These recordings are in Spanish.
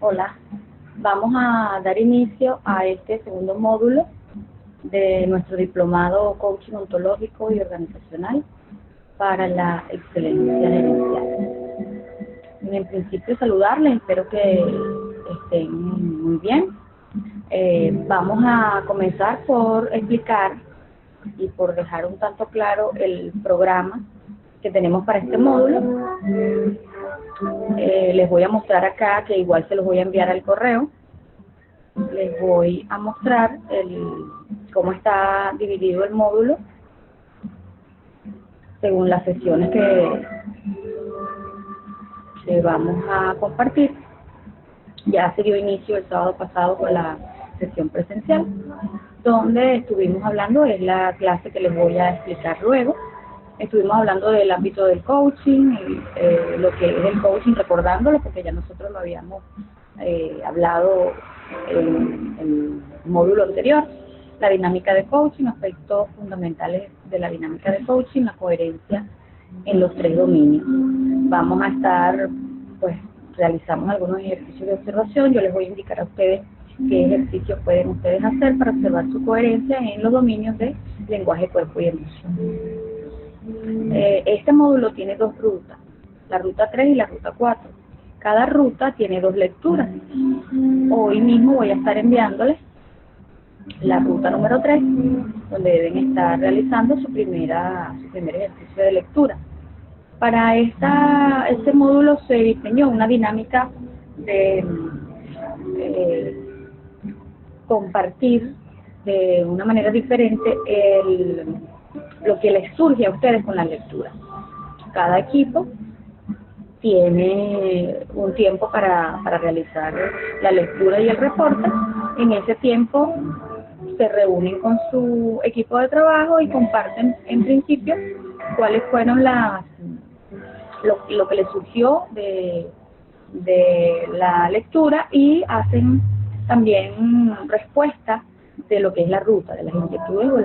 Hola, vamos a dar inicio a este segundo módulo de nuestro diplomado Coaching Ontológico y Organizacional para la excelencia gerencial. En principio saludarles, espero que estén muy bien. Vamos a comenzar por explicar y por dejar un tanto claro el programa que tenemos para este módulo. Les voy a mostrar acá, que igual se los voy a enviar al correo. Les voy a mostrar cómo está dividido el módulo según las sesiones que vamos a compartir. Ya se dio inicio el sábado pasado con la sesión presencial, donde estuvimos hablando, es la clase que les voy a explicar luego. Estuvimos hablando del ámbito del coaching, lo que es el coaching, recordándolo, porque ya nosotros lo habíamos hablado en el módulo anterior. La dinámica de coaching, aspectos fundamentales de la dinámica de coaching, la coherencia en los 3 dominios. Vamos a estar, pues, realizamos algunos ejercicios de observación. Yo les voy a indicar a ustedes qué ejercicios pueden ustedes hacer para observar su coherencia en los dominios de lenguaje, cuerpo y emoción. Este módulo tiene 2 rutas, la ruta 3 y la ruta 4. Cada ruta tiene 2 lecturas. Hoy mismo voy a estar enviándoles la ruta número 3, donde deben estar realizando su primer ejercicio de lectura. Para este módulo se diseñó una dinámica de compartir de una manera diferente lo que les surge a ustedes con la lectura. Cada equipo tiene un tiempo para realizar la lectura y el reporte. En ese tiempo se reúnen con su equipo de trabajo y comparten en principio cuáles fueron lo que les surgió de la lectura, y hacen también respuestas de lo que es la ruta, de las inquietudes o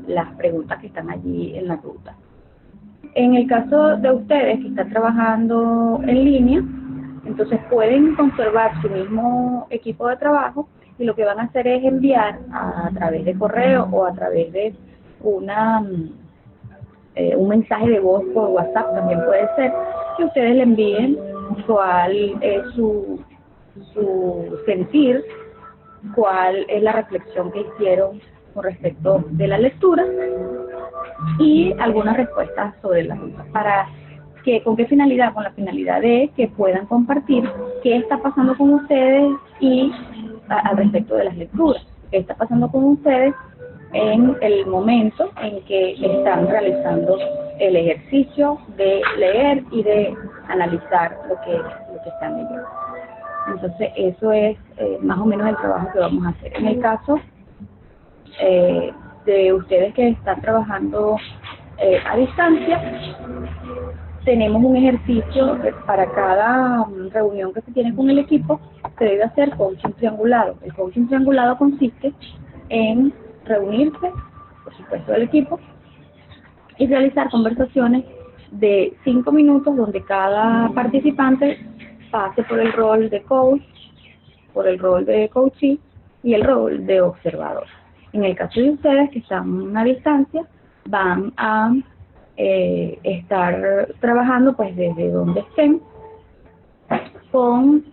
las preguntas que están allí en la ruta. En el caso de ustedes que están trabajando en línea, entonces pueden conservar su mismo equipo de trabajo, y lo que van a hacer es enviar a través de correo o a través de un mensaje de voz por WhatsApp, también puede ser, que ustedes le envíen cuál es su sentir, cuál es la reflexión que hicieron con respecto de la lectura y algunas respuestas sobre la ruta. ¿Con qué finalidad? Con la finalidad de que puedan compartir qué está pasando con ustedes y al respecto de las lecturas, qué está pasando con ustedes en el momento en que están realizando el ejercicio de leer y de analizar lo que están leyendo. Entonces, eso es más o menos el trabajo que vamos a hacer. En el caso de ustedes que están trabajando a distancia, tenemos un ejercicio para cada reunión que se tiene con el equipo. Se debe hacer coaching triangulado. El coaching triangulado consiste en reunirse, por supuesto, del equipo, y realizar conversaciones de 5 minutos donde cada participante pase por el rol de coach, por el rol de coachee y el rol de observador. En el caso de ustedes que están a distancia, van a estar trabajando pues desde donde estén con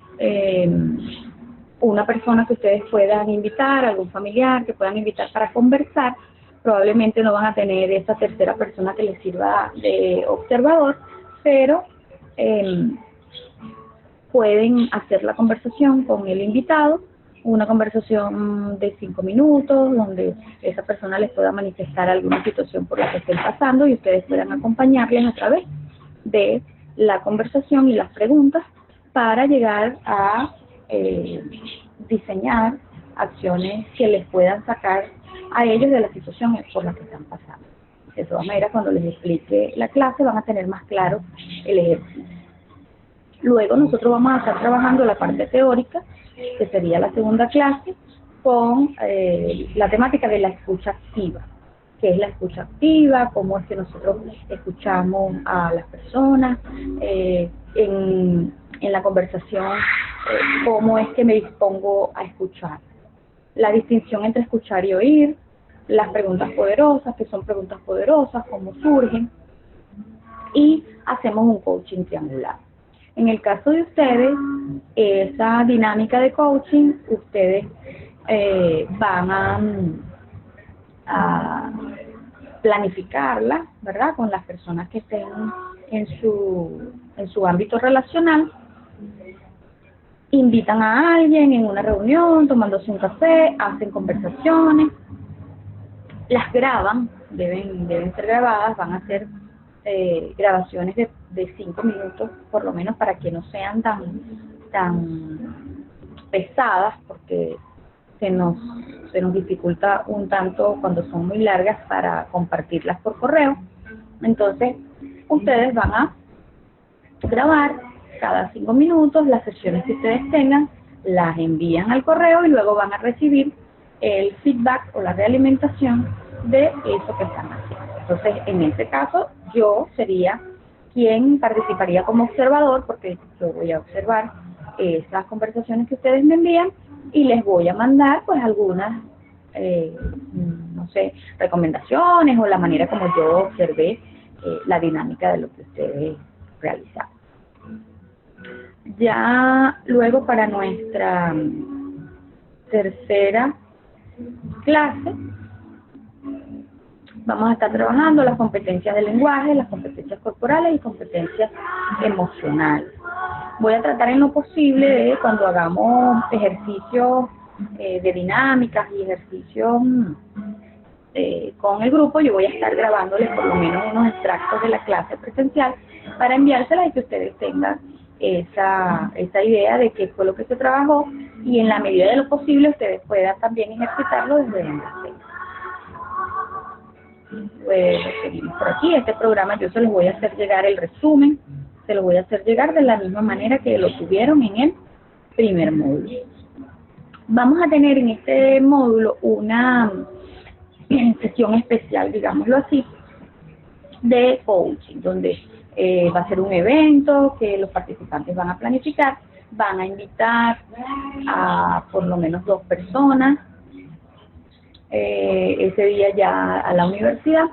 una persona que ustedes puedan invitar, algún familiar que puedan invitar para conversar. Probablemente no van a tener esa tercera persona que les sirva de observador, pero pueden hacer la conversación con el invitado, una conversación de 5 minutos, donde esa persona les pueda manifestar alguna situación por la que estén pasando, y ustedes puedan acompañarles a través de la conversación y las preguntas para llegar a diseñar acciones que les puedan sacar a ellos de la situación por la que están pasando. De todas maneras, cuando les explique la clase van a tener más claro el ejercicio. Luego nosotros vamos a estar trabajando la parte teórica, que sería la segunda clase, con la temática de la escucha activa. ¿Qué es la escucha activa? ¿Cómo es que nosotros escuchamos a las personas? En la conversación cómo es que me dispongo a escuchar. La distinción entre escuchar y oír, las preguntas poderosas, que son preguntas poderosas, cómo surgen, y hacemos un coaching triangular. En el caso de ustedes, esa dinámica de coaching, ustedes van a planificarla, ¿verdad?, con las personas que estén en su ámbito relacional. Invitan a alguien en una reunión, tomándose un café, hacen conversaciones, las graban, deben ser grabadas, van a ser grabaciones de 5 minutos, por lo menos, para que no sean tan pesadas, porque se nos dificulta un tanto cuando son muy largas para compartirlas por correo. Entonces, ustedes van a grabar cada 5 minutos las sesiones que ustedes tengan, las envían al correo y luego van a recibir el feedback o la realimentación de eso que están haciendo. Entonces, en este caso, yo sería quien participaría como observador, porque yo voy a observar esas conversaciones que ustedes me envían y les voy a mandar pues algunas, no sé, recomendaciones o la manera como yo observé la dinámica de lo que ustedes realizaron. Ya luego, para nuestra tercera clase, vamos a estar trabajando las competencias del lenguaje, las competencias corporales y competencias emocionales. Voy a tratar en lo posible de, cuando hagamos ejercicios de dinámicas y ejercicios con el grupo, yo voy a estar grabándoles por lo menos unos extractos de la clase presencial para enviárselas y que ustedes tengan esa idea de qué fue lo que se trabajó, y en la medida de lo posible ustedes puedan también ejercitarlo desde donde estén. Pues seguimos por aquí. Este programa yo se los voy a hacer llegar el resumen, se los voy a hacer llegar de la misma manera que lo tuvieron en el primer módulo. Vamos a tener en este módulo una sesión especial, digámoslo así, de coaching, donde va a ser un evento que los participantes van a planificar, van a invitar a por lo menos 2 personas ese día ya a la universidad,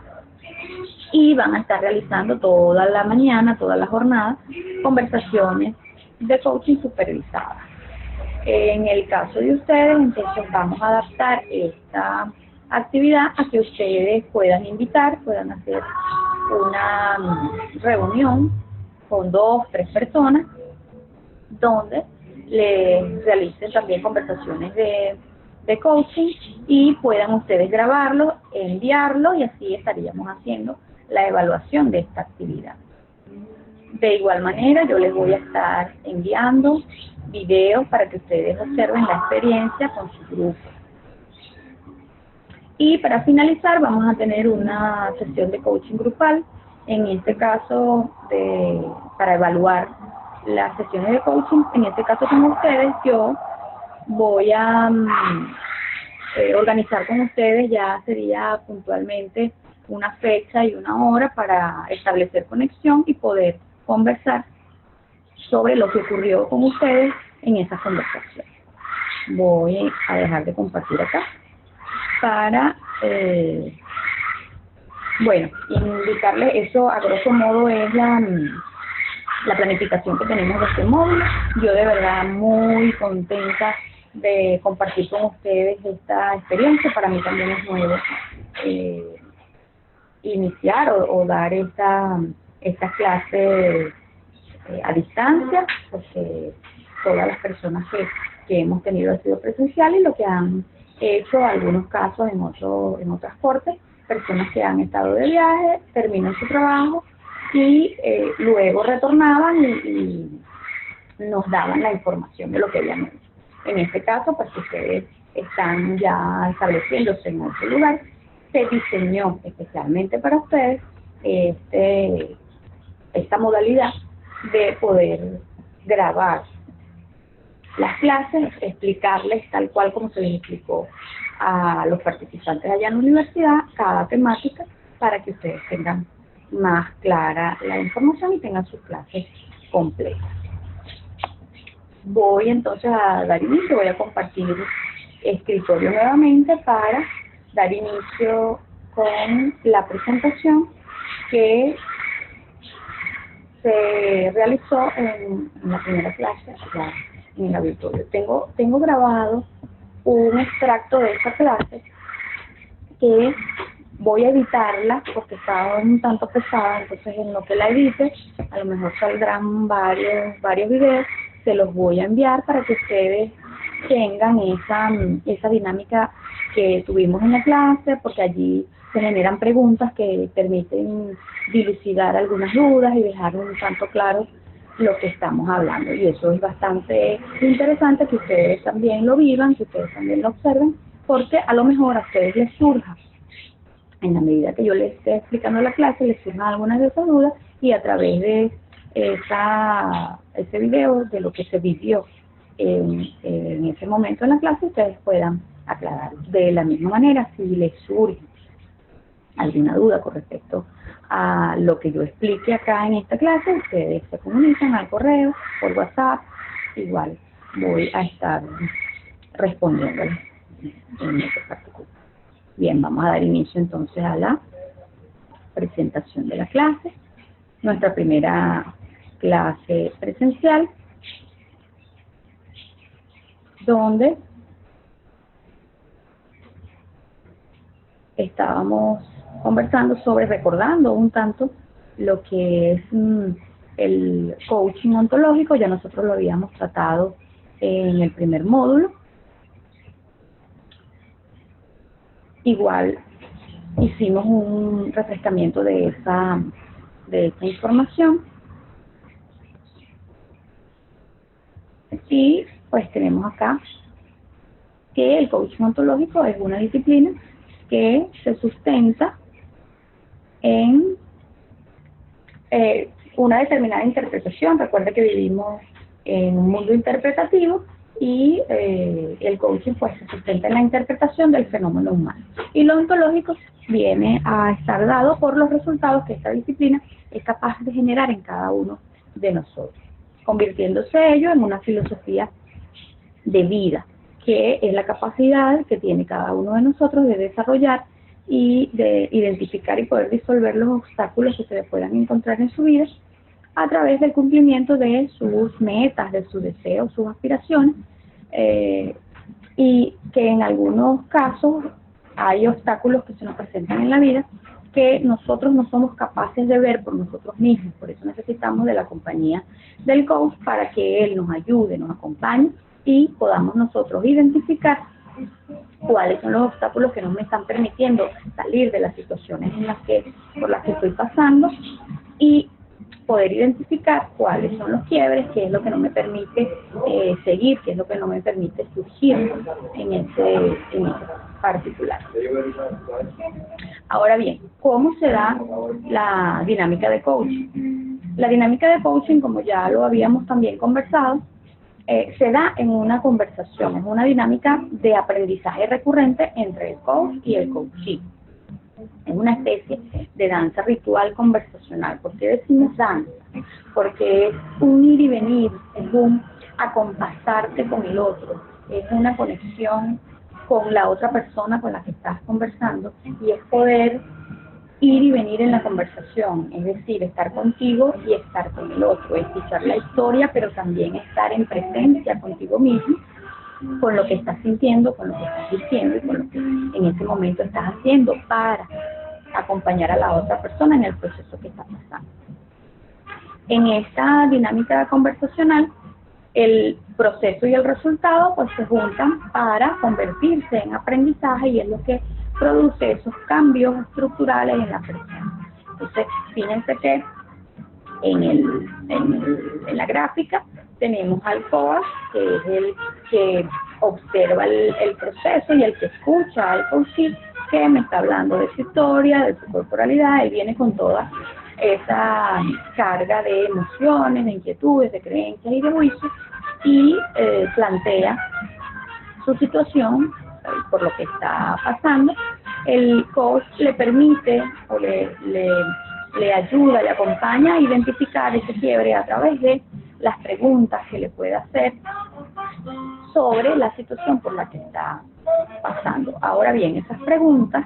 y van a estar realizando toda la mañana, toda la jornada, conversaciones de coaching supervisadas. En el caso de ustedes, entonces vamos a adaptar esta actividad a que ustedes puedan invitar, puedan hacer una reunión con 2, 3 personas, donde les realicen también conversaciones de coaching y puedan ustedes grabarlo, enviarlo, y así estaríamos haciendo la evaluación de esta actividad. De igual manera, yo les voy a estar enviando videos para que ustedes observen la experiencia con su grupo. Y para finalizar, vamos a tener una sesión de coaching grupal. En este caso, para evaluar las sesiones de coaching, en este caso con ustedes, yo voy a organizar con ustedes, ya sería puntualmente una fecha y una hora para establecer conexión y poder conversar sobre lo que ocurrió con ustedes en esas conversaciones. Voy a dejar de compartir acá para, bueno, indicarles eso a grosso modo es la planificación que tenemos de este módulo. Yo de verdad muy contenta de compartir con ustedes esta experiencia. Para mí también es nuevo iniciar o dar estas clases a distancia, porque todas las personas que hemos tenido han sido presenciales, y lo que han hecho algunos casos en otras cortes, personas que han estado de viaje, terminan su trabajo y luego retornaban y nos daban la información de lo que habían hecho. En este caso, pues ustedes están ya estableciéndose en otro lugar, se diseñó especialmente para ustedes esta modalidad de poder grabar las clases, explicarles tal cual como se les explicó a los participantes allá en la universidad, cada temática, para que ustedes tengan más clara la información y tengan sus clases completas. Voy entonces a dar inicio, voy a compartir escritorio nuevamente para dar inicio con la presentación que se realizó en la primera clase allá en el auditorio. Tengo grabado un extracto de esa clase que voy a editarla porque está un tanto pesada, entonces en lo que la edite, a lo mejor saldrán varios videos, se los voy a enviar para que ustedes tengan esa dinámica que tuvimos en la clase, porque allí se generan preguntas que permiten dilucidar algunas dudas y dejar un tanto claro lo que estamos hablando. Y eso es bastante interesante que ustedes también lo vivan, que ustedes también lo observen, porque a lo mejor a ustedes les surja, en la medida que yo les esté explicando la clase, les surjan algunas de esas dudas y a través de ese video, de lo que se vivió en ese momento en la clase, ustedes puedan aclarar. De la misma manera, si les surge alguna duda con respecto a lo que yo explique acá en esta clase, ustedes se comunican al correo, por WhatsApp, igual voy a estar respondiéndoles en este particular. Bien, vamos a dar inicio entonces a la presentación de la clase. Nuestra primera clase presencial, donde estábamos conversando sobre, recordando un tanto lo que es el coaching ontológico. Ya nosotros lo habíamos tratado en el primer módulo. Igual hicimos un refrescamiento de esta información. Y pues tenemos acá que el coaching ontológico es una disciplina que se sustenta en una determinada interpretación. Recuerda que vivimos en un mundo interpretativo y el coaching pues se sustenta en la interpretación del fenómeno humano. Y lo ontológico viene a estar dado por los resultados que esta disciplina es capaz de generar en cada uno de nosotros, convirtiéndose ello en una filosofía de vida, que es la capacidad que tiene cada uno de nosotros de desarrollar y de identificar y poder disolver los obstáculos que se le puedan encontrar en su vida a través del cumplimiento de sus metas, de sus deseos, sus aspiraciones, y que en algunos casos hay obstáculos que se nos presentan en la vida que nosotros no somos capaces de ver por nosotros mismos. Por eso necesitamos de la compañía del coach para que él nos ayude, nos acompañe y podamos nosotros identificar cuáles son los obstáculos que no me están permitiendo salir de las situaciones por las que estoy pasando y poder identificar cuáles son los quiebres, qué es lo que no me permite seguir, qué es lo que no me permite surgir en ese particular. Ahora bien, ¿cómo se da la dinámica de coaching? La dinámica de coaching, como ya lo habíamos también conversado, se da en una conversación, es una dinámica de aprendizaje recurrente entre el coach y el coachee. Es una especie de danza ritual conversacional. ¿Por qué decimos danza? Porque es un ir y venir, es un acompasarte con el otro, es una conexión con la otra persona con la que estás conversando y es poder ir y venir en la conversación, es decir, estar contigo y estar con el otro, escuchar la historia, pero también estar en presencia contigo mismo, con lo que estás sintiendo, con lo que estás diciendo y con lo que en ese momento estás haciendo para acompañar a la otra persona en el proceso que está pasando. En esta dinámica conversacional, el proceso y el resultado pues se juntan para convertirse en aprendizaje y es lo que produce esos cambios estructurales en la persona. Entonces, fíjense que en la gráfica tenemos al coach, que es el que observa el proceso y el que escucha al coachee, que me está hablando de su historia, de su corporalidad. Él viene con toda esa carga de emociones, de inquietudes, de creencias y de juicios y plantea su situación por lo que está pasando. El coach le permite o le ayuda, le acompaña a identificar ese quiebre a través de las preguntas que le pueda hacer sobre la situación por la que está pasando. Ahora bien, esas preguntas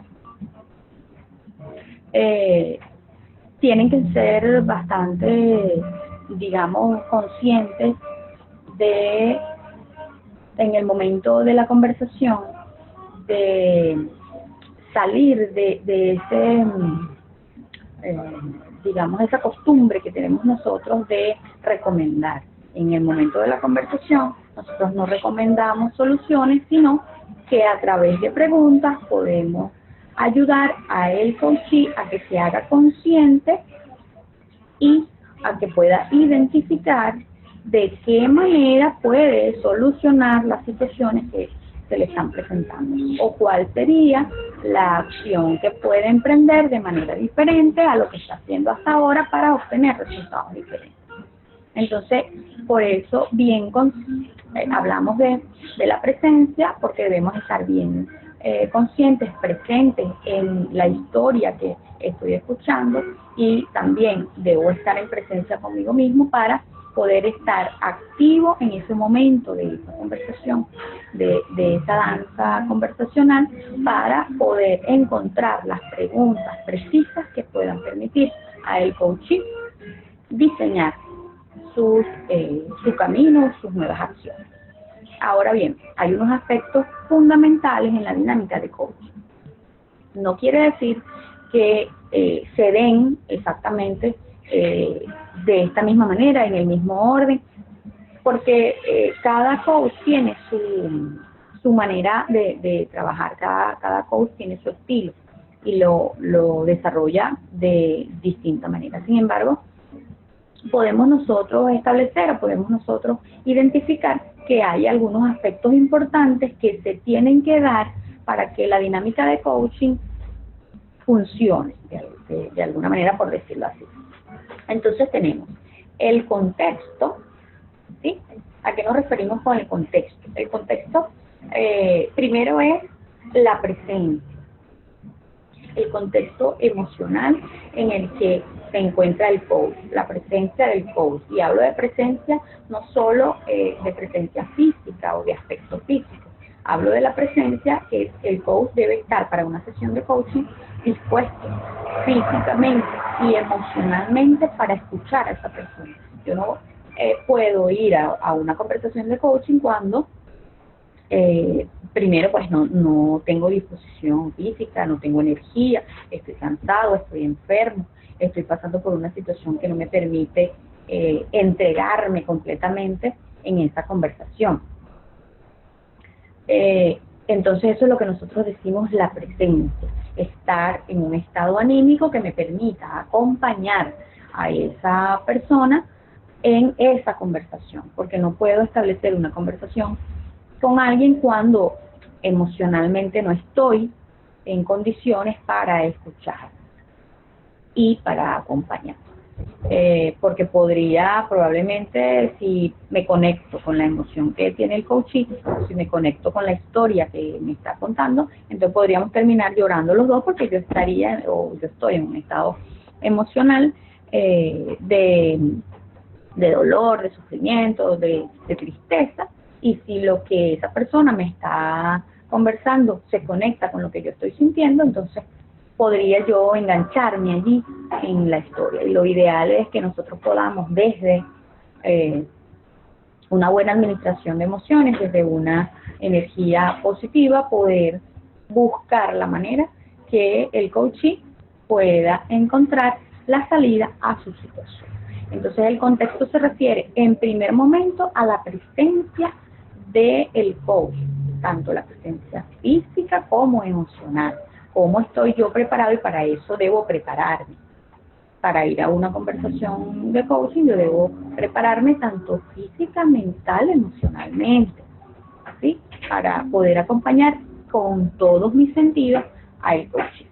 tienen que ser bastante, digamos, conscientes de, en el momento de la conversación, de salir de ese, digamos, esa costumbre que tenemos nosotros de recomendar. En el momento de la conversación, nosotros no recomendamos soluciones, sino que a través de preguntas podemos ayudar a el coachee a que se haga consciente y a que pueda identificar de qué manera puede solucionar las situaciones que se le están presentando o cuál sería la acción que puede emprender de manera diferente a lo que está haciendo hasta ahora para obtener resultados diferentes. Entonces, por eso hablamos de la presencia, porque debemos estar bien conscientes, presentes en la historia que estoy escuchando, y también debo estar en presencia conmigo mismo para poder estar activo en ese momento de esa conversación, de esa danza conversacional, para poder encontrar las preguntas precisas que puedan permitir a el coachee diseñar su camino, sus nuevas acciones. Ahora bien, hay unos aspectos fundamentales en la dinámica de coaching. No quiere decir que se den exactamente de esta misma manera, en el mismo orden, porque cada coach tiene su manera de trabajar, cada coach tiene su estilo y lo desarrolla de distinta manera. Sin embargo, podemos nosotros establecer o podemos nosotros identificar que hay algunos aspectos importantes que se tienen que dar para que la dinámica de coaching funcione, de alguna manera, por decirlo así. Entonces tenemos el contexto, ¿sí? ¿A qué nos referimos con el contexto? El contexto primero es la presencia, el contexto emocional en el que se encuentra el coach, la presencia del coach. Y hablo de presencia no solo de presencia física o de aspecto físico, hablo de la presencia que el coach debe estar para una sesión de coaching dispuesto físicamente y emocionalmente para escuchar a esa persona. Yo no puedo ir a una conversación de coaching cuando primero pues no tengo disposición física, no tengo energía, estoy cansado, estoy enfermo, estoy pasando por una situación que no me permite entregarme completamente en esa conversación. Entonces eso es lo que nosotros decimos la presencia, estar en un estado anímico que me permita acompañar a esa persona en esa conversación, porque no puedo establecer una conversación con alguien cuando emocionalmente no estoy en condiciones para escuchar y para acompañar. Porque podría probablemente, si me conecto con la emoción que tiene el coachee, si me conecto con la historia que me está contando, entonces podríamos terminar llorando los dos, porque yo estoy en un estado emocional de dolor, de sufrimiento, de tristeza. Y si lo que esa persona me está conversando se conecta con lo que yo estoy sintiendo, entonces podría yo engancharme allí en la historia. Y lo ideal es que nosotros podamos, desde una buena administración de emociones, desde una energía positiva, poder buscar la manera que el coachee pueda encontrar la salida a su situación. Entonces el contexto se refiere en primer momento a la presencia del coach, tanto la presencia física como emocional. ¿Cómo estoy yo preparado? Y para eso debo prepararme. Para ir a una conversación de coaching yo debo prepararme tanto física, mental, emocionalmente, ¿sí? Para poder acompañar con todos mis sentidos al coaching.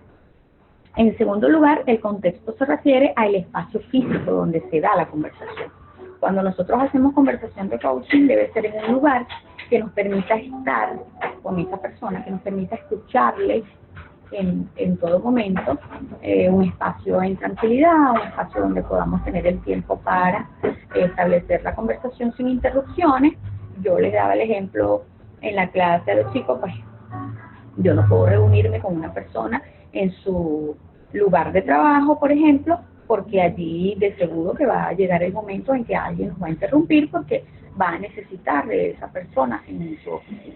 En segundo lugar, el contexto se refiere al espacio físico donde se da la conversación. Cuando nosotros hacemos conversación de coaching, debe ser en un lugar que nos permita estar con esa persona, que nos permita escucharle en todo momento, un espacio en tranquilidad, un espacio donde podamos tener el tiempo para establecer la conversación sin interrupciones. Yo les daba el ejemplo en la clase a los chicos, pues yo no puedo reunirme con una persona en su lugar de trabajo, por ejemplo, porque allí de seguro que va a llegar el momento en que alguien nos va a interrumpir porque va a necesitar de esa persona en su oficina.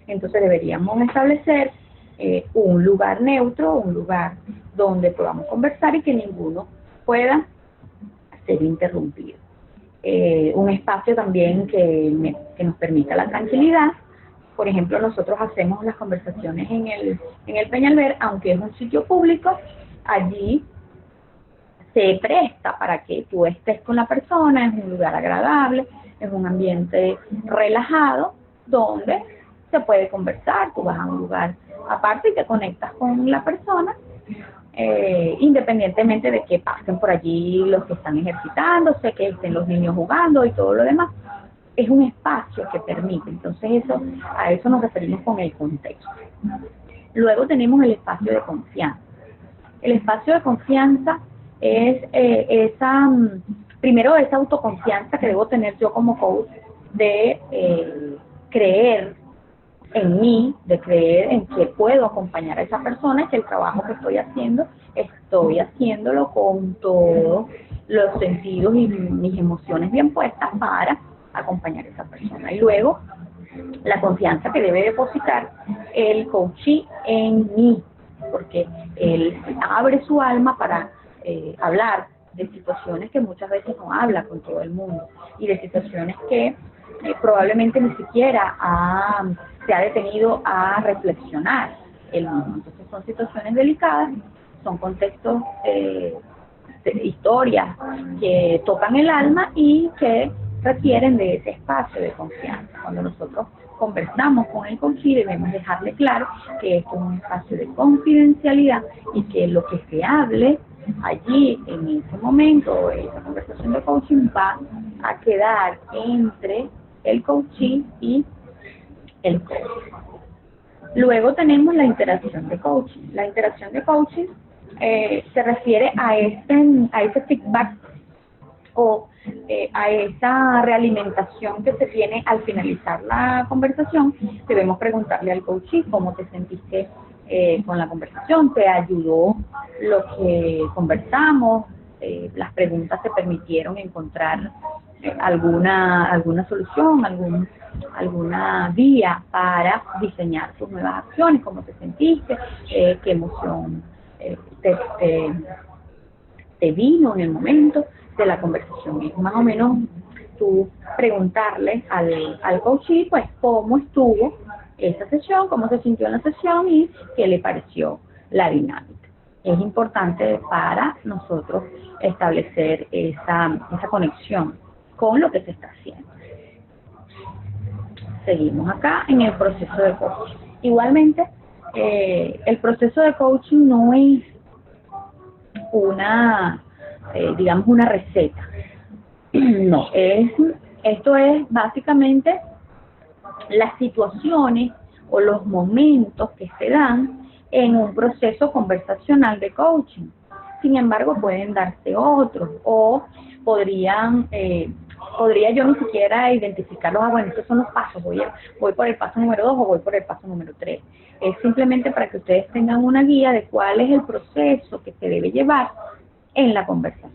Entonces deberíamos establecer un lugar neutro, un lugar donde podamos conversar y que ninguno pueda ser interrumpido. Un espacio también que nos permita la tranquilidad. Por ejemplo, nosotros hacemos las conversaciones en el Peñalver, aunque es un sitio público, allí se presta para que tú estés con la persona, es un lugar agradable, es un ambiente relajado, donde se puede conversar, tú vas a un lugar aparte y te conectas con la persona, independientemente de que pasen por allí los que están ejercitándose, que estén los niños jugando y todo lo demás. Es un espacio que permite, entonces a eso nos referimos con el contexto. Luego tenemos el espacio de confianza. El espacio de confianza es primero esa autoconfianza que debo tener yo como coach de creer en mí, de creer en que puedo acompañar a esa persona y que el trabajo que estoy haciéndolo con todos los sentidos y mis emociones bien puestas para acompañar a esa persona. Y luego, la confianza que debe depositar el coachee en mí, porque él abre su alma para hablar de situaciones que muchas veces no habla con todo el mundo y de situaciones que probablemente ni siquiera se ha detenido a reflexionar él mismo. Entonces son situaciones delicadas, son contextos, historias que tocan el alma y que requieren de ese espacio de confianza. Cuando nosotros conversamos con el coachee debemos dejarle claro que esto es un espacio de confidencialidad y que lo que se hable allí en ese momento, esa conversación de coaching va a quedar entre el coachee y el coach. Luego tenemos la interacción de coaching. La interacción de coaching se refiere a ese feedback o a esa realimentación que se tiene al finalizar la conversación. Debemos preguntarle al coachee cómo te sentiste con la conversación, te ayudó lo que conversamos, las preguntas te permitieron encontrar alguna solución, alguna vía para diseñar tus nuevas acciones, cómo te sentiste, qué emoción te vino en el momento de la conversación. Es más o menos tú preguntarle al coachee, pues, cómo estuvo esa sesión, cómo se sintió en la sesión y qué le pareció la dinámica. Es importante para nosotros establecer esa conexión con lo que se está haciendo. Seguimos acá en el proceso de coaching. Igualmente, el proceso de coaching no es digamos, una receta. No, esto es básicamente las situaciones o los momentos que se dan en un proceso conversacional de coaching. Sin embargo, pueden darse otros o podría yo ni siquiera identificarlos. Bueno, estos son los pasos, voy por el paso número 2 o voy por el paso número 3. Es simplemente para que ustedes tengan una guía de cuál es el proceso que se debe llevar en la conversación.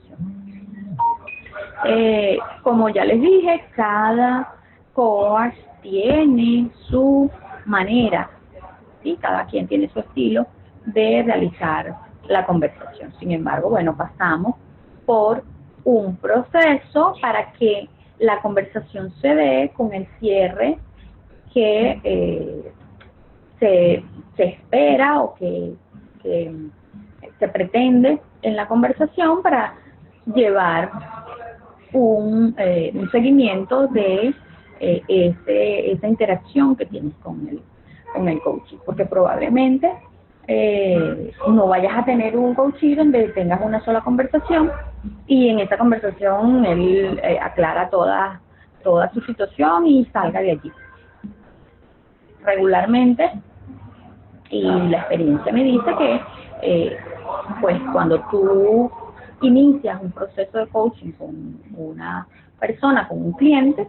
Como ya les dije, cada coach tiene su manera, ¿sí? Cada quien tiene su estilo de realizar la conversación. Sin embargo, bueno, pasamos por un proceso para que la conversación se dé con el cierre que se espera o que se pretende en la conversación para llevar un seguimiento de esa interacción que tienes con el coaching, porque probablemente no vayas a tener un coaching donde tengas una sola conversación y en esa conversación él aclara toda su situación y salga de allí. Regularmente, y la experiencia me dice que pues cuando tú inicias un proceso de coaching con una persona con un cliente,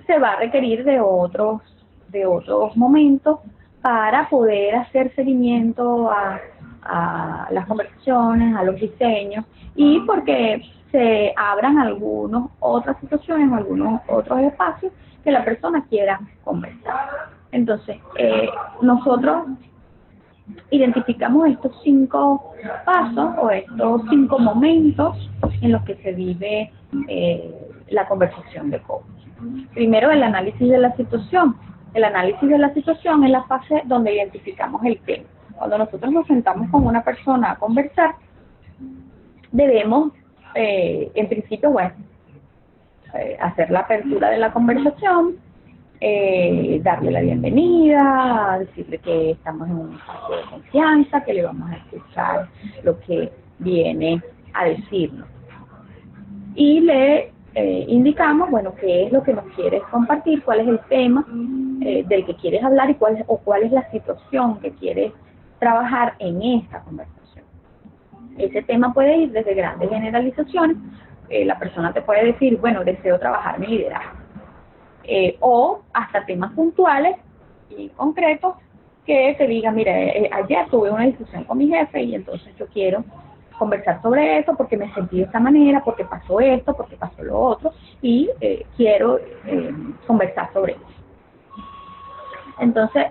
se va a requerir de otros momentos para poder hacer seguimiento a las conversaciones, a los diseños, y porque se abran algunas otras situaciones o algunos otros espacios que la persona quiera conversar. Entonces, nosotros identificamos estos 5 pasos o estos 5 momentos en los que se vive la conversación de coach. Primero, el análisis de la situación. El análisis de la situación es la fase donde identificamos el tema. Cuando nosotros nos sentamos con una persona a conversar, debemos, en principio, hacer la apertura de la conversación, darle la bienvenida, decirle que estamos en un espacio de confianza, que le vamos a escuchar lo que viene a decirnos. Y le indicamos, qué es lo que nos quieres compartir, cuál es el tema del que quieres hablar y cuál es la situación que quieres trabajar en esta conversación. Ese tema puede ir desde grandes generalizaciones. La persona te puede decir, deseo trabajar mi liderazgo. O hasta temas puntuales y concretos que te digan, mire, ayer tuve una discusión con mi jefe y entonces yo quiero conversar sobre eso porque me sentí de esta manera, porque pasó esto, porque pasó lo otro, y quiero conversar sobre eso. Entonces,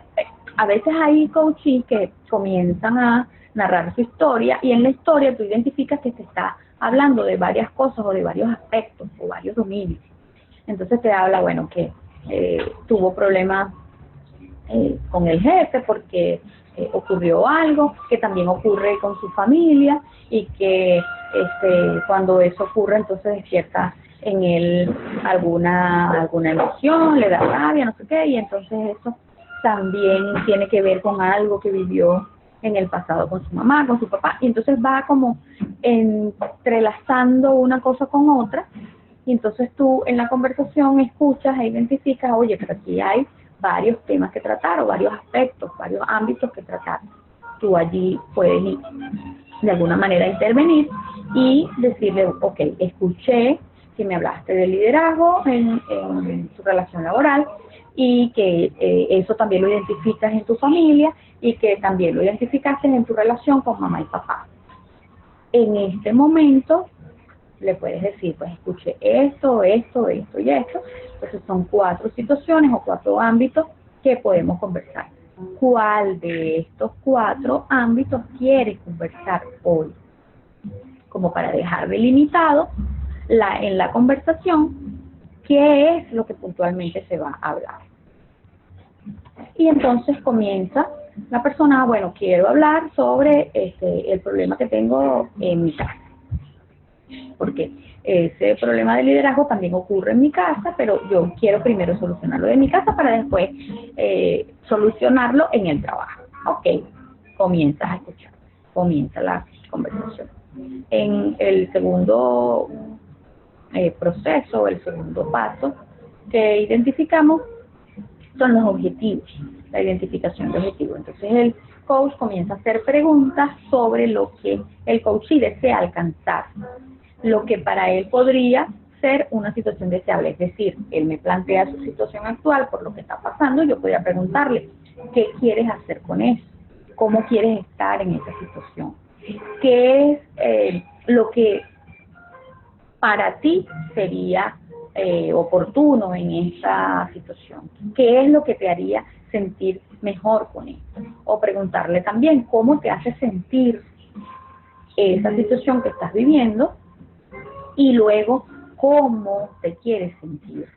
a veces hay coaches que comienzan a narrar su historia, y en la historia tú identificas que se está hablando de varias cosas o de varios aspectos o varios dominios. Entonces te habla, que tuvo problemas con el jefe porque ocurrió algo que también ocurre con su familia, y que cuando eso ocurre entonces despierta en él alguna emoción, le da rabia, no sé qué, y entonces eso también tiene que ver con algo que vivió en el pasado con su mamá, con su papá, y entonces va como entrelazando una cosa con otra, y entonces tú en la conversación escuchas e identificas, oye, pero aquí hay varios temas que tratar, o varios aspectos, varios ámbitos que tratar. Tú allí puedes de alguna manera intervenir y decirle, ok, escuché que me hablaste de liderazgo en tu relación laboral, y que eso también lo identificas en tu familia, y que también lo identificaste en tu relación con mamá y papá. En este momento le puedes decir, pues escuché esto y esto. Entonces son 4 situaciones o 4 ámbitos que podemos conversar. ¿Cuál de estos 4 ámbitos quieres conversar hoy? Como para dejar delimitado en la conversación qué es lo que puntualmente se va a hablar. Y entonces comienza la persona, quiero hablar sobre el problema que tengo en mi casa. Porque ese problema de liderazgo también ocurre en mi casa, pero yo quiero primero solucionarlo en mi casa para después solucionarlo en el trabajo. Ok, comienzas a escuchar, comienza la conversación. En el segundo proceso, el segundo paso que identificamos son los objetivos, la identificación de objetivos. Entonces el coach comienza a hacer preguntas sobre lo que el coach desea alcanzar, lo que para él podría ser una situación deseable. Es decir, él me plantea su situación actual por lo que está pasando, y yo podría preguntarle, ¿qué quieres hacer con eso? ¿Cómo quieres estar en esa situación? ¿Qué es lo que para ti sería oportuno en esa situación? ¿Qué es lo que te haría sentir mejor con esto? O preguntarle también, ¿cómo te hace sentir esa situación que estás viviendo? Y luego, ¿cómo te quieres sentir?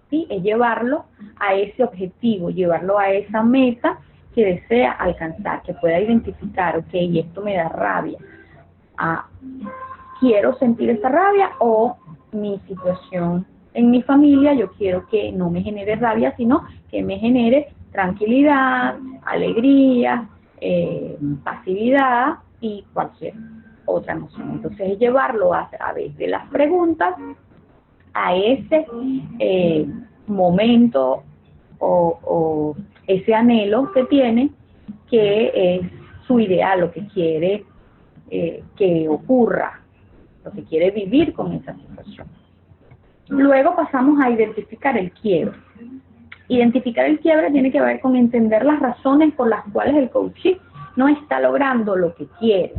¿Sí? Es llevarlo a ese objetivo, llevarlo a esa meta que desea alcanzar, que pueda identificar, ok, esto me da rabia. Quiero sentir esta rabia, o mi situación en mi familia, yo quiero que no me genere rabia, sino que me genere tranquilidad, alegría, pasividad y cualquier otra emoción. Entonces es llevarlo a través de las preguntas a ese momento o ese anhelo que tiene, que es su ideal, lo que quiere que ocurra, lo que quiere vivir con esa situación. Luego pasamos a identificar el quiebre. Identificar el quiebre tiene que ver con entender las razones por las cuales el coachee no está logrando lo que quiere,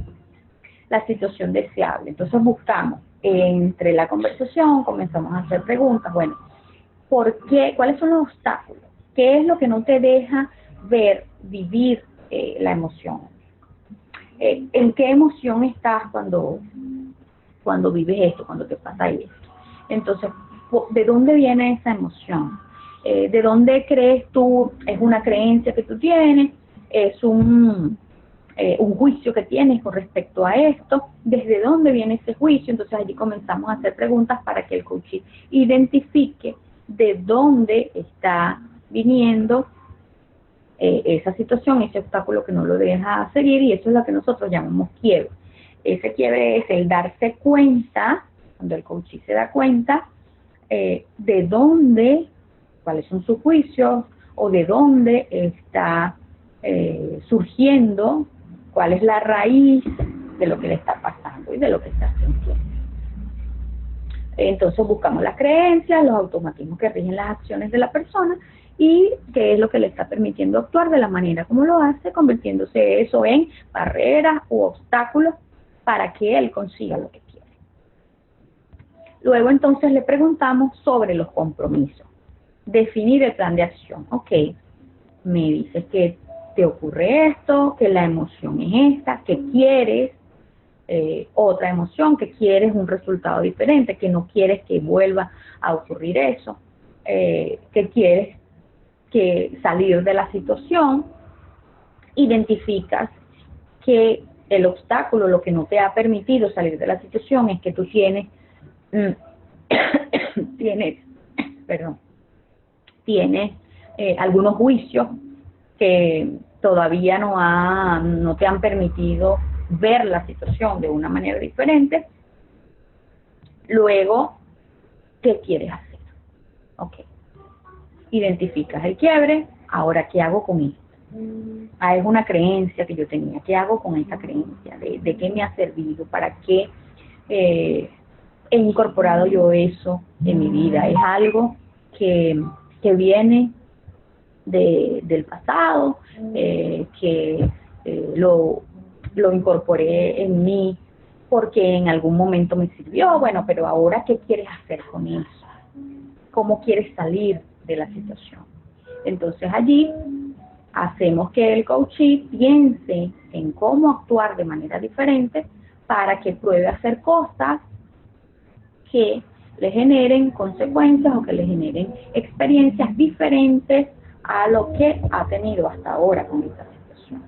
la situación deseable. Entonces buscamos entre la conversación, comenzamos a hacer preguntas. Bueno, ¿por qué? ¿Cuáles son los obstáculos? ¿Qué es lo que no te deja ver, vivir la emoción? ¿En qué emoción estás cuando vives esto, cuando te pasa esto? Entonces, ¿de dónde viene esa emoción? ¿De dónde crees tú? ¿Es una creencia que tú tienes? ¿Es un juicio que tienes con respecto a esto? ¿Desde dónde viene ese juicio? Entonces allí comenzamos a hacer preguntas para que el coach identifique de dónde está viniendo esa situación, ese obstáculo que no lo deja seguir, y eso es lo que nosotros llamamos quiebre. Ese quiebre es el darse cuenta, cuando el coach se da cuenta de dónde, cuáles son sus juicios, o de dónde está surgiendo, cuál es la raíz de lo que le está pasando y de lo que está sintiendo. Entonces buscamos las creencias, los automatismos que rigen las acciones de la persona y qué es lo que le está permitiendo actuar de la manera como lo hace, convirtiéndose eso en barreras u obstáculos para que él consiga lo que quiere. Luego entonces le preguntamos sobre los compromisos. Definir el plan de acción. Ok, me dices que te ocurre esto, que la emoción es esta, que quieres otra emoción, que quieres un resultado diferente, que no quieres que vuelva a ocurrir eso, que quieres que salir de la situación. Identificas que el obstáculo, lo que no te ha permitido salir de la situación es que tú tienes algunos juicios que todavía no te han permitido ver la situación de una manera diferente. Luego, ¿qué quieres hacer? Ok. Identificas el quiebre. Ahora, ¿qué hago con esto? Es una creencia que yo tenía. ¿Qué hago con esa creencia? ¿De qué me ha servido? ¿Para qué he incorporado yo eso en mi vida? ¿Es algo que viene del pasado, que lo incorporé en mí porque en algún momento me sirvió? Bueno, pero ahora, ¿qué quieres hacer con eso? ¿Cómo quieres salir de la situación? Entonces allí hacemos que el coachee piense en cómo actuar de manera diferente para que pruebe a hacer cosas que le generen consecuencias o que le generen experiencias diferentes a lo que ha tenido hasta ahora con esta situación.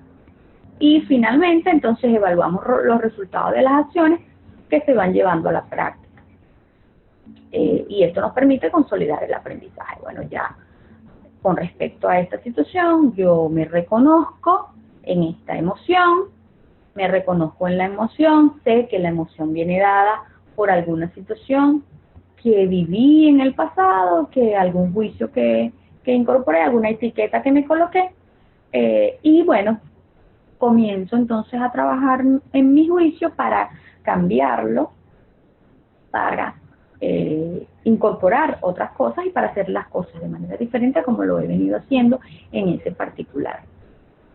Y finalmente, entonces, evaluamos los resultados de las acciones que se van llevando a la práctica. Y esto nos permite consolidar el aprendizaje. Bueno, ya con respecto a esta situación, yo me reconozco en esta emoción, me reconozco en la emoción, sé que la emoción viene dada por alguna situación que viví en el pasado, que algún juicio que incorporé, alguna etiqueta que me coloqué, y bueno, comienzo entonces a trabajar en mi juicio para cambiarlo, para incorporar otras cosas y para hacer las cosas de manera diferente como lo he venido haciendo en ese particular.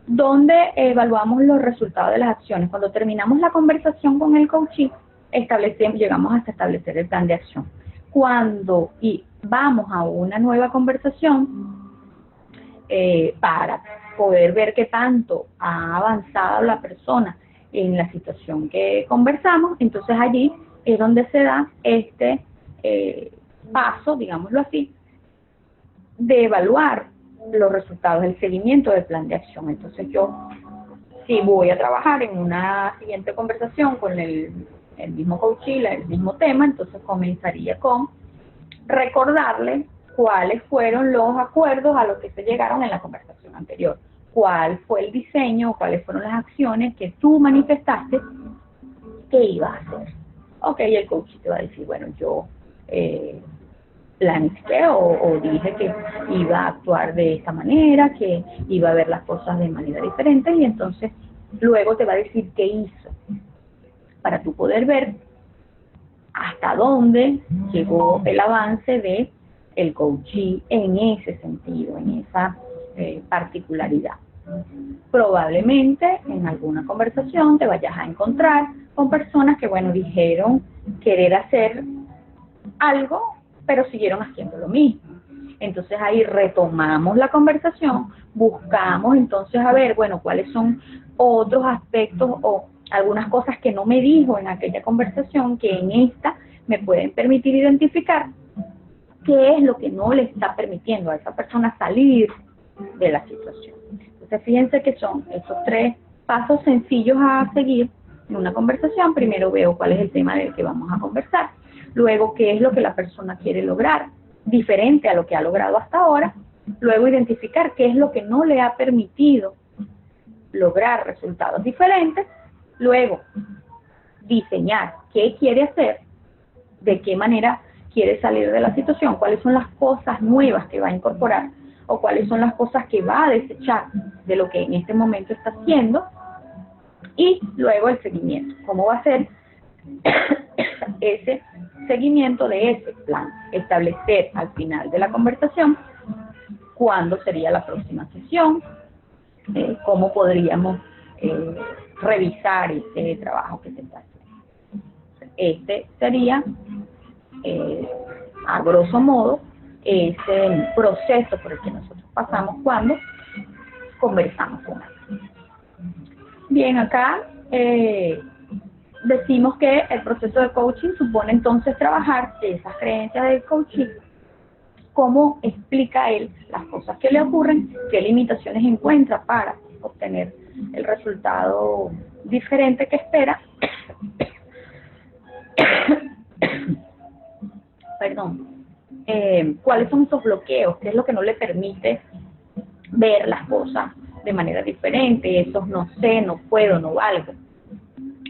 Donde evaluamos los resultados de las acciones. Cuando terminamos la conversación con el coachee, llegamos hasta establecer el plan de acción. Cuando vamos a una nueva conversación para poder ver qué tanto ha avanzado la persona en la situación que conversamos, entonces allí es donde se da este paso, digámoslo así, de evaluar los resultados, el seguimiento del plan de acción. Entonces yo, si voy a trabajar en una siguiente conversación con el mismo coachee, el mismo tema, entonces comenzaría con recordarle cuáles fueron los acuerdos a los que se llegaron en la conversación anterior, cuál fue el diseño, cuáles fueron las acciones que tú manifestaste que ibas a hacer. Ok, el coach te va a decir, bueno, yo planifiqué o dije que iba a actuar de esta manera, que iba a ver las cosas de manera diferente, y entonces luego te va a decir qué hizo para tú poder ver hasta dónde llegó el avance de el coaching en ese sentido, en esa particularidad. Probablemente en alguna conversación te vayas a encontrar con personas que, bueno, dijeron querer hacer algo, pero siguieron haciendo lo mismo. Entonces ahí retomamos la conversación, buscamos entonces a ver, bueno, cuáles son otros aspectos o algunas cosas que no me dijo en aquella conversación que en esta me pueden permitir identificar qué es lo que no le está permitiendo a esa persona salir de la situación. Entonces fíjense que son esos 3 pasos sencillos a seguir en una conversación. Primero veo cuál es el tema del que vamos a conversar, luego qué es lo que la persona quiere lograr, diferente a lo que ha logrado hasta ahora, luego identificar qué es lo que no le ha permitido lograr resultados diferentes, luego diseñar qué quiere hacer, de qué manera quiere salir de la situación, cuáles son las cosas nuevas que va a incorporar o cuáles son las cosas que va a desechar de lo que en este momento está haciendo, y luego el seguimiento, cómo va a ser ese seguimiento de ese plan, establecer al final de la conversación cuándo sería la próxima sesión, cómo podríamos revisar ese trabajo que se está haciendo. Este sería, a grosso modo, ese proceso por el que nosotros pasamos cuando conversamos con alguien. Bien, acá decimos que el proceso de coaching supone entonces trabajar esas creencias del coaching, cómo explica él las cosas que le ocurren, qué limitaciones encuentra para obtener el resultado diferente que espera. Perdón. Cuáles son esos bloqueos, qué es lo que no le permite ver las cosas de manera diferente, esos no sé, no puedo, no valgo,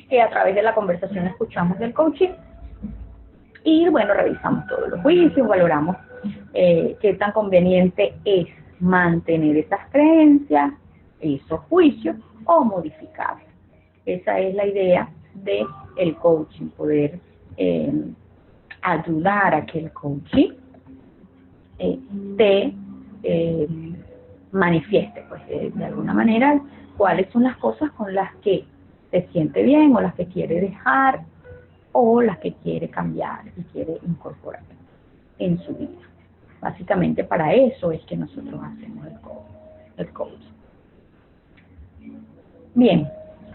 que a través de la conversación escuchamos del coaching. Y bueno, revisamos todos los juicios, valoramos qué tan conveniente es mantener esas creencias, esos juicios, o modificarlos. Esa es la idea del coaching, poder ayudar a que el coaching manifieste, pues, de alguna manera, cuáles son las cosas con las que se siente bien o las que quiere dejar o las que quiere cambiar y quiere incorporar en su vida. Básicamente para eso es que nosotros hacemos el coaching. Bien,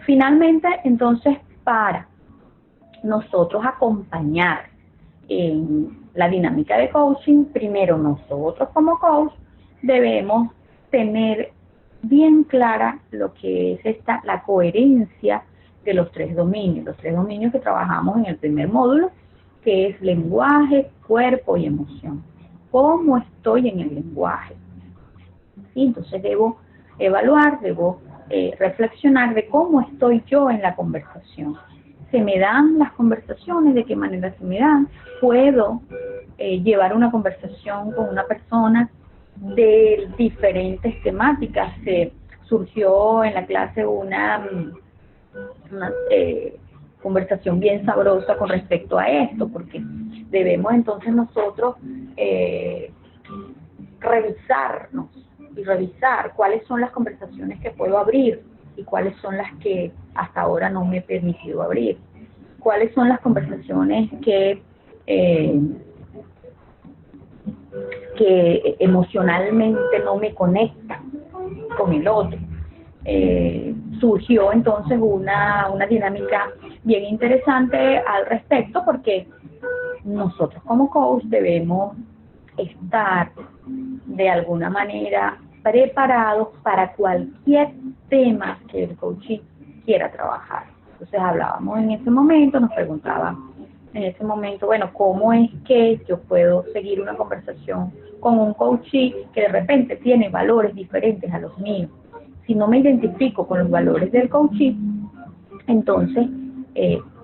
finalmente entonces para nosotros acompañar en la dinámica de coaching, primero nosotros como coach debemos tener bien clara lo que es la coherencia de los 3 dominios que trabajamos en el primer módulo, que es lenguaje, cuerpo y emoción. ¿Cómo estoy en el lenguaje? ¿Sí? Entonces debo evaluar, debo reflexionar de cómo estoy yo en la conversación. ¿Se me dan las conversaciones? ¿De qué manera se me dan? ¿Puedo llevar una conversación con una persona de diferentes temáticas? Surgió en la clase una conversación bien sabrosa con respecto a esto, porque debemos entonces nosotros revisarnos y revisar cuáles son las conversaciones que puedo abrir y cuáles son las que hasta ahora no me he permitido abrir, cuáles son las conversaciones que emocionalmente no me conectan con el otro. Surgió entonces una dinámica bien interesante al respecto, porque nosotros como coach debemos estar de alguna manera preparados para cualquier tema que el coach quiera trabajar. Entonces hablábamos en ese momento, nos preguntaban en ese momento, bueno, ¿cómo es que yo puedo seguir una conversación con un coach que de repente tiene valores diferentes a los míos? Si no me identifico con los valores del coach, entonces,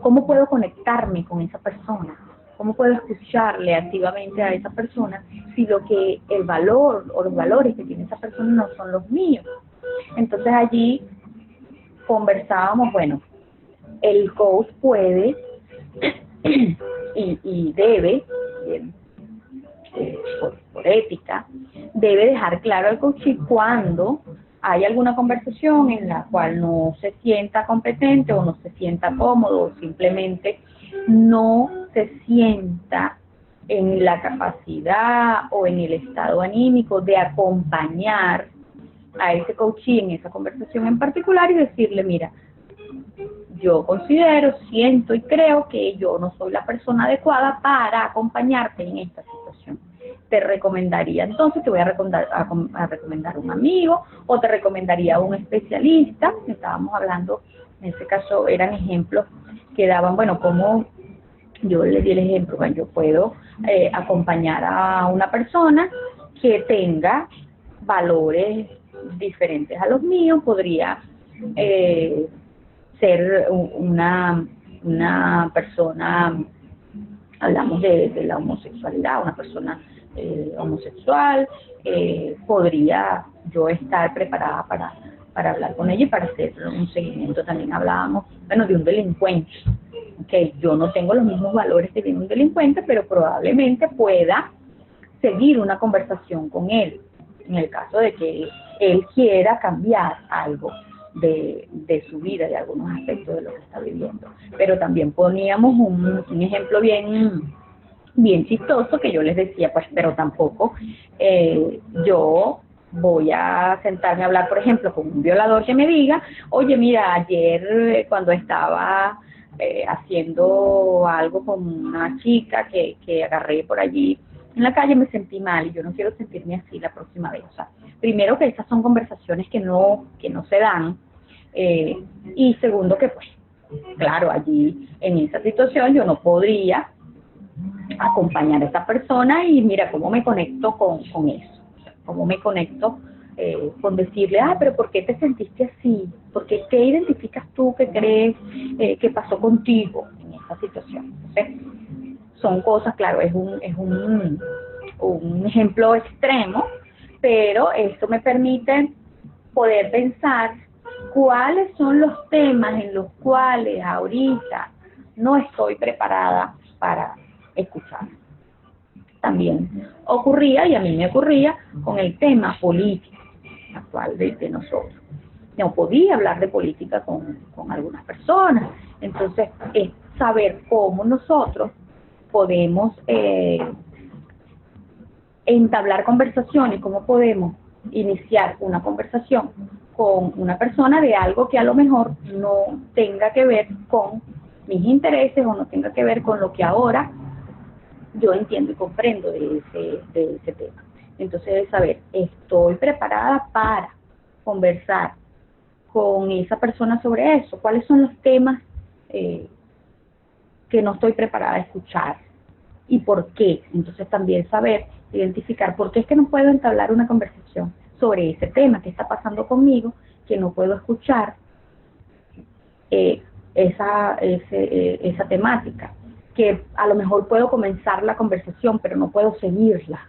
¿cómo puedo conectarme con esa persona? ¿Cómo puedo escucharle activamente a esa persona si el valor o los valores que tiene esa persona no son los míos? Entonces allí conversábamos, bueno, el coach puede y debe, por ética, debe dejar claro al coach cuando hay alguna conversación en la cual no se sienta competente o no se sienta cómodo o simplemente no se sienta en la capacidad o en el estado anímico de acompañar a ese coachee en esa conversación en particular y decirle, mira, yo considero, siento y creo que yo no soy la persona adecuada para acompañarte en esta situación. Te recomendaría, entonces te voy a recomendar un amigo o te recomendaría un especialista. Estábamos hablando, en ese caso eran ejemplos que daban, bueno, como yo le di el ejemplo, bueno, yo puedo acompañar a una persona que tenga valores diferentes a los míos, podría ser una persona, hablamos de la homosexualidad, una persona homosexual, podría yo estar preparada para hablar con ella y para hacer un seguimiento. También hablábamos, bueno, de un delincuente, que yo no tengo los mismos valores que tiene un delincuente, pero probablemente pueda seguir una conversación con él, en el caso de que él quiera cambiar algo de su vida, de algunos aspectos de lo que está viviendo. Pero también poníamos un ejemplo bien chistoso que yo les decía, pues, pero tampoco yo voy a sentarme a hablar, por ejemplo, con un violador que me diga, oye, mira, ayer cuando estaba haciendo algo con una chica que agarré por allí en la calle, me sentí mal y yo no quiero sentirme así la próxima vez. O sea, primero que esas son conversaciones que no se dan, y segundo que pues, claro, allí en esa situación yo no podría acompañar a esa persona y mira cómo me conecto con eso, o sea, cómo me conecto con decirle, pero ¿por qué te sentiste así? ¿Por qué identificas tú que crees que pasó contigo en esa situación? Entonces, son cosas, claro, es un ejemplo extremo, pero esto me permite poder pensar cuáles son los temas en los cuales ahorita no estoy preparada para escuchar. También ocurría, y a mí me ocurría, con el tema político actual de nosotros. No podía hablar de política con algunas personas. Entonces, es saber cómo nosotros podemos entablar conversación y cómo podemos iniciar una conversación con una persona de algo que a lo mejor no tenga que ver con mis intereses o no tenga que ver con lo que ahora yo entiendo y comprendo de ese tema. Entonces, de saber, estoy preparada para conversar con esa persona sobre eso, cuáles son los temas que no estoy preparada a escuchar y por qué. Entonces, también saber identificar por qué es que no puedo entablar una conversación sobre ese tema, qué está pasando conmigo, que no puedo escuchar esa temática, que a lo mejor puedo comenzar la conversación, pero no puedo seguirla.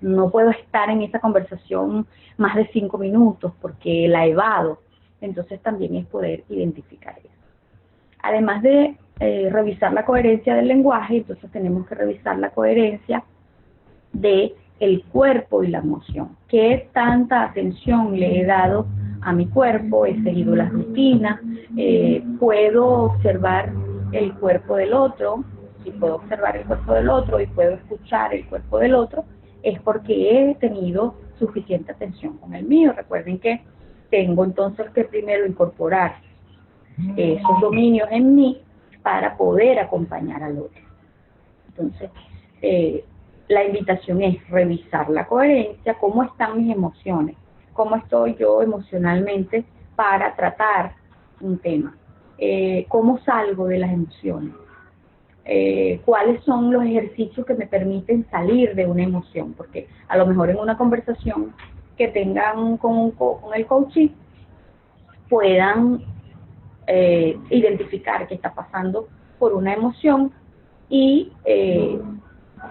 No puedo estar en esa conversación más de 5 minutos porque la evado. Entonces también es poder identificar eso. Además de revisar la coherencia del lenguaje, entonces tenemos que revisar la coherencia de el cuerpo y la emoción. ¿Qué tanta atención le he dado a mi cuerpo? ¿He seguido las rutinas? ¿Puedo observar el cuerpo del otro? Si puedo observar el cuerpo del otro y puedo escuchar el cuerpo del otro, es porque he tenido suficiente atención con el mío. Recuerden que tengo entonces que primero incorporar esos dominios en mí para poder acompañar al otro. Entonces, la invitación es revisar la coherencia, cómo están mis emociones, cómo estoy yo emocionalmente para tratar un tema, cómo salgo de las emociones, cuáles son los ejercicios que me permiten salir de una emoción, porque a lo mejor en una conversación que tengan con el coaching puedan identificar que está pasando por una emoción y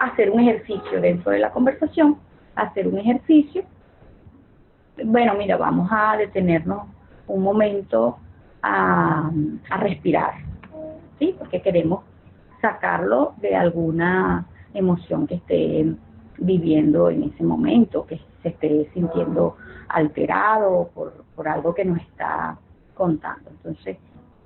hacer un ejercicio dentro de la conversación, hacer un ejercicio. Bueno, mira, vamos a detenernos un momento a respirar, ¿sí? Porque queremos sacarlo de alguna emoción que esté viviendo en ese momento, que se esté sintiendo alterado por algo que nos está contando. Entonces,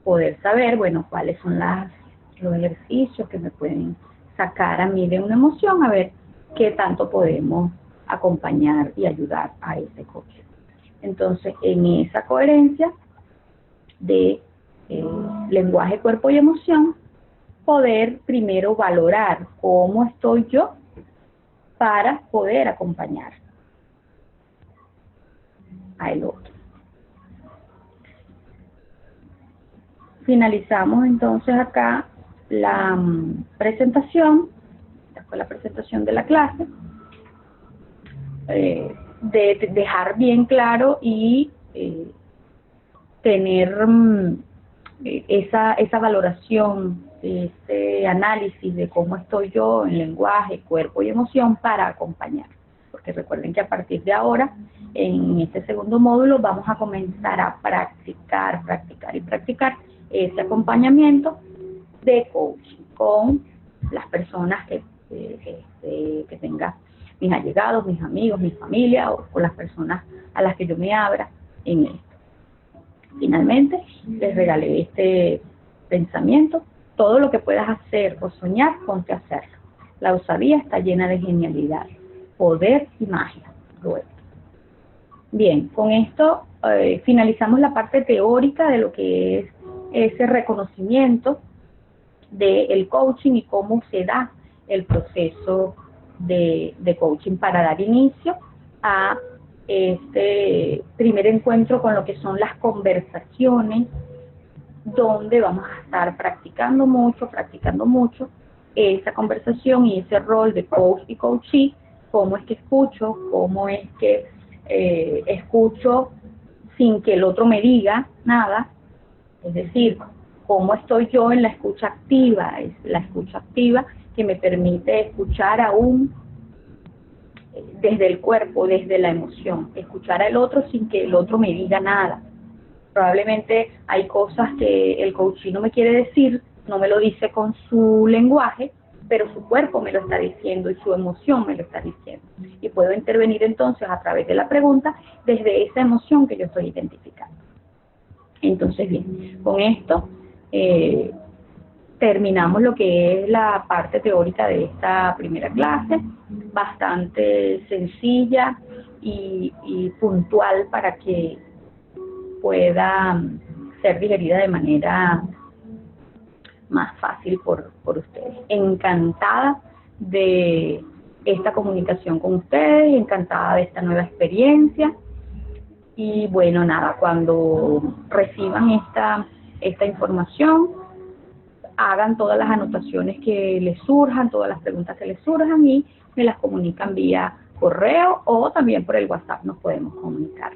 poder saber, bueno, cuáles son los ejercicios que me pueden sacar a mí de una emoción, a ver qué tanto podemos acompañar y ayudar a ese coche. Entonces, en esa coherencia de lenguaje, cuerpo y emoción, poder primero valorar cómo estoy yo para poder acompañar al otro. Finalizamos entonces acá la presentación, esta fue la presentación de la clase, de dejar bien claro y tener esa valoración, ese análisis de cómo estoy yo en lenguaje, cuerpo y emoción para acompañar. Porque recuerden que a partir de ahora, en este segundo módulo, vamos a comenzar a practicar ese acompañamiento de coaching con las personas que tenga, mis allegados, mis amigos, mi familia, o con las personas a las que yo me abra en esto. Finalmente, les regalé este pensamiento: todo lo que puedas hacer o soñar, ponte a hacerlo. La osadía está llena de genialidad, poder y magia. Luego. Bien, con esto finalizamos la parte teórica de lo que es ese reconocimiento del coaching y cómo se da el proceso de coaching para dar inicio a este primer encuentro con lo que son las conversaciones, donde vamos a estar practicando mucho esa conversación y ese rol de coach y coachee, cómo es que escucho, cómo es que escucho sin que el otro me diga nada, es decir, cómo estoy yo en la escucha activa, es la escucha activa que me permite escuchar aún desde el cuerpo, desde la emoción, escuchar al otro sin que el otro me diga nada. Probablemente hay cosas que el coachee no me quiere decir, no me lo dice con su lenguaje, pero su cuerpo me lo está diciendo y su emoción me lo está diciendo. Y puedo intervenir entonces a través de la pregunta desde esa emoción que yo estoy identificando. Entonces, bien, con esto terminamos lo que es la parte teórica de esta primera clase, bastante sencilla y puntual para que pueda ser digerida de manera más fácil por ustedes. Encantada de esta comunicación con ustedes, encantada de esta nueva experiencia. Y bueno, nada, cuando reciban esta información, hagan todas las anotaciones que les surjan, todas las preguntas que les surjan y me las comunican vía correo o también por el WhatsApp nos podemos comunicar.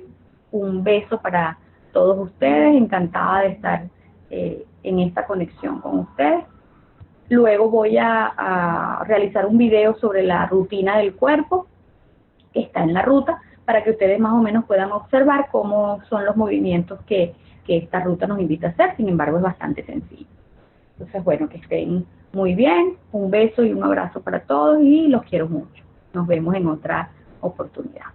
Un beso para todos ustedes, encantada de estar en esta conexión con ustedes. Luego voy a realizar un video sobre la rutina del cuerpo que está en la ruta para que ustedes más o menos puedan observar cómo son los movimientos que esta ruta nos invita a hacer. Sin embargo, es bastante sencillo. Entonces, bueno, que estén muy bien. Un beso y un abrazo para todos y los quiero mucho. Nos vemos en otra oportunidad.